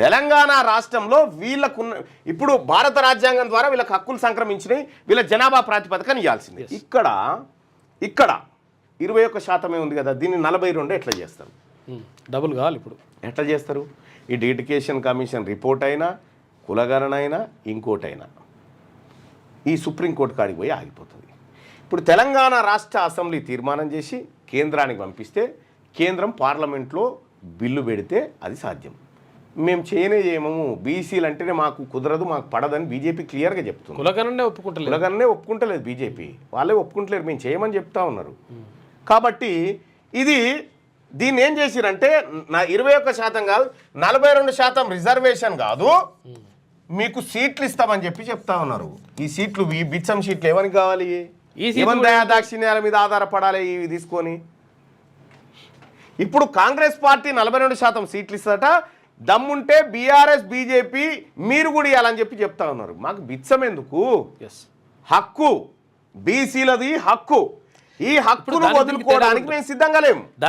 తెలంగాణ రాష్ట్రంలో వీళ్ళకున్న ఇప్పుడు భారత రాజ్యాంగం ద్వారా వీళ్ళకి హక్కులు సంక్రమించినాయి, వీళ్ళ జనాభా ప్రాతిపదికన ఇవ్వాల్సింది. ఇక్కడ 21% ఉంది కదా, దీన్ని 42 ఎట్లా చేస్తారు? డబుల్ కావాలి. ఇప్పుడు ఎట్లా చేస్తారు? ఈ ఎడ్యుకేషన్ కమిషన్ రిపోర్ట్ అయినా, కులగణన అయినా, ఇంకోటైనా ఈ సుప్రీంకోర్టు కాడికి పోయి ఆగిపోతుంది. ఇప్పుడు తెలంగాణ రాష్ట్ర అసెంబ్లీ తీర్మానం చేసి కేంద్రానికి పంపిస్తే కేంద్రం పార్లమెంట్లో బిల్లు పెడితే అది సాధ్యం. మేము చేయము, బీసీలు అంటేనే మాకు కుదరదు, మాకు పడదని బీజేపీ క్లియర్గా చెప్తుంది. కులగణనే ఒప్పుకుంటలేదు బీజేపీ, వాళ్ళే ఒప్పుకుంటలేరు, మేము చేయమని చెప్తా ఉన్నారు. కాబట్టి దీన్ని ఏం చేసిరంటే 21% కాదు 42% రిజర్వేషన్ కాదు, మీకు సీట్లు ఇస్తామని చెప్తా ఉన్నారు. ఈ సీట్లు, ఈ బిచ్చం సీట్లు ఎవరికి కావాలి? దయాదాక్షిణ్యాల మీద ఆధారపడాలి ఇవి తీసుకొని. ఇప్పుడు కాంగ్రెస్ పార్టీ 42% సీట్లు ఇస్తట, దమ్ముంటే బీఆర్ఎస్ బీజేపీ మీరు కూడా ఇవ్వాలని చెప్తా ఉన్నారు. మాకు బిచ్చం ఎందుకు? హక్కు బీసీలది హక్కు, ఈ హక్కును వదులుకోవడానికి మేము సిద్ధంగా లేము.